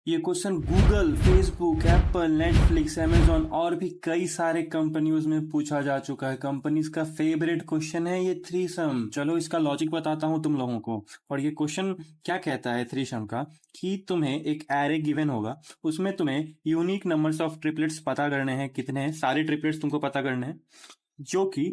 ये question Google, Facebook, Apple, Netflix, Amazon और भी कई सारे कंपनियों में पूछा जा चुका है। कंपनीज का फेवरेट क्वेश्चन है ये थ्रीसम। चलो इसका लॉजिक बताता हूँ तुम लोगों को। और ये क्वेश्चन क्या कहता है थ्रीसम का, कि तुम्हें एक एरे गिवन होगा, उसमें तुम्हें यूनिक नंबर्स ऑफ ट्रिपलेट्स पता करने हैं। कितने हैं? सारे ट्रिपलेट्स तुमको पता करने हैं, जो कि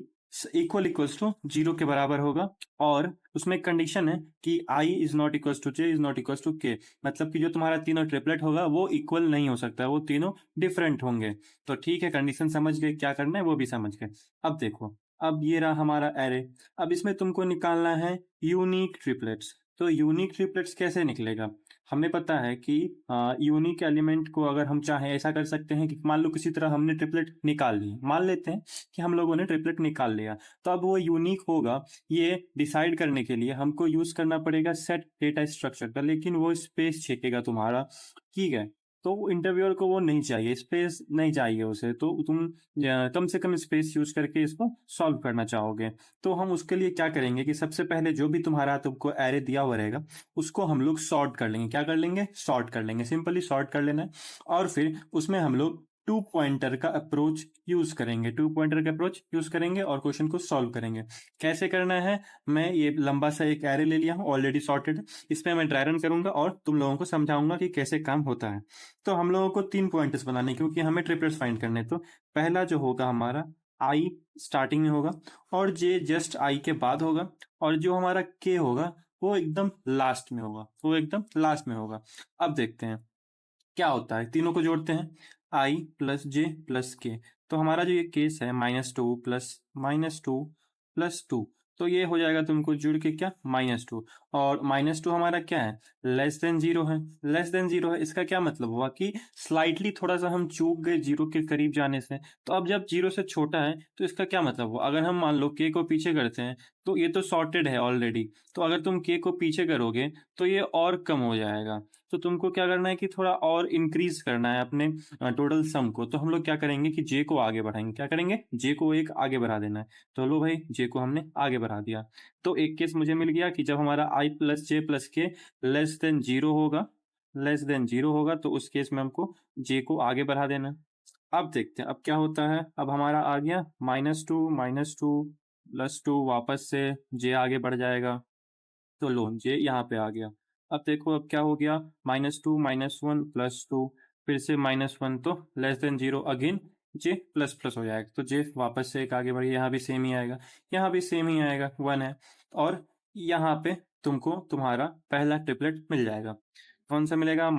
इक्वल्स टू 0 के बराबर होगा। और उसमें कंडीशन है कि i is not equals to j is not equals to k। मतलब कि जो तुम्हारा तीनों ट्रिपलेट होगा वो इक्वल नहीं हो सकता, वो तीनों डिफरेंट होंगे। तो ठीक है, कंडीशन समझ गए, क्या करना है वो भी समझ गए। अब देखो, अब ये रहा हमारा एरे। अब इसमें तुमको निकालना है यूनिक ट्रिपलेट्स। तो यूनिक ट्रिपलेट्स कैसे निकलेगा? हमें पता है कि यूनिक एलिमेंट को अगर हम चाहें ऐसा कर सकते हैं कि मान लो किसी तरह हमने ट्रिपलेट निकाल ली, मान लेते हैं कि हम लोगों ने ट्रिपलेट निकाल लिया, तो अब वो यूनिक होगा ये डिसाइड करने के लिए हमको यूज करना पड़ेगा सेट डेटा स्ट्रक्चर का। लेकिन वो स्पेस छेकेगा तुम्हारा, ठीक है? तो इंटरव्यूअर को वो नहीं चाहिए, स्पेस नहीं चाहिए उसे, तो तुम कम से कम स्पेस यूज करके इसको सॉल्व करना चाहोगे। तो हम उसके लिए क्या करेंगे कि सबसे पहले जो भी तुम्हारा तुमको एरे दिया हुआ रहेगा उसको हम लोग सॉर्ट कर लेंगे। क्या कर लेंगे? सॉर्ट कर लेंगे। सिंपली सॉर्ट कर लेना है। और फिर उसमें हम लोग टू पॉइंटर का अप्रोच यूज करेंगे। टू पॉइंटर का अप्रोच यूज करेंगे और क्वेश्चन को सॉल्व करेंगे। कैसे करना है? मैं ये लंबा सा एक एरे ले लिया हूँ ऑलरेडी सॉर्टेड, इसमें मैं ड्राई रन करूंगा और तुम लोगों को समझाऊंगा कि कैसे काम होता है। तो हम लोगों को 3 पॉइंटर्स बनाने, क्योंकि हमें ट्रिपलेट्स फाइंड करने। तो पहला जो होगा हमारा आई स्टार्टिंग में होगा, और जे जस्ट आई के बाद होगा, और जो हमारा के होगा वो एकदम लास्ट में होगा, वो एकदम लास्ट में होगा। अब देखते हैं क्या होता है। तीनों को जोड़ते हैं, आई प्लस जे प्लस के। तो हमारा जो ये केस है -2 प्लस -2 प्लस 2, तो ये हो जाएगा तुमको जुड़ के क्या, -2। और -2 हमारा क्या है? लेस देन जीरो है। लेस देन जीरो है, इसका क्या मतलब हुआ कि स्लाइटली थोड़ा सा हम चूक गए जीरो के करीब जाने से। तो अब जब जीरो से छोटा है तो इसका क्या मतलब हुआ? अगर हम मान लो के को पीछे करते हैं तो ये तो सॉर्टेड है ऑलरेडी, तो अगर तुम के को पीछे करोगे तो ये और कम हो जाएगा। तो तुमको क्या करना है कि थोड़ा और इंक्रीज करना है अपने टोटल सम को। तो हम लोग क्या करेंगे कि जे को आगे बढ़ाएंगे। क्या करेंगे? जे को एक आगे बढ़ा देना है। तो लो भाई, जे को हमने आगे बढ़ा दिया। तो एक केस मुझे मिल गया कि जब हमारा आई प्लस जे प्लस के लेस देन जीरो होगा, लेस देन जीरो होगा, तो उस केस में हमको जे को आगे बढ़ा देना है। अब देखते हैं अब क्या होता है। अब हमारा आ गया -2 +2, वापस से जे आगे बढ़ जाएगा। तो लो जे यहाँ पे आ गया। अब देखो अब क्या हो गया, -2 -1 +2, फिर से -1, तो लेस देन जीरो अगेन जे प्लस प्लस हो जाएगा। तो जे वापस से एक आगे बढ़िए, यहाँ भी सेम ही आएगा, यहाँ भी सेम ही आएगा, 1 है। और यहाँ पे तुमको तुम्हारा पहला ट्रिपलेट मिल जाएगा। कौन सा मिलेगा?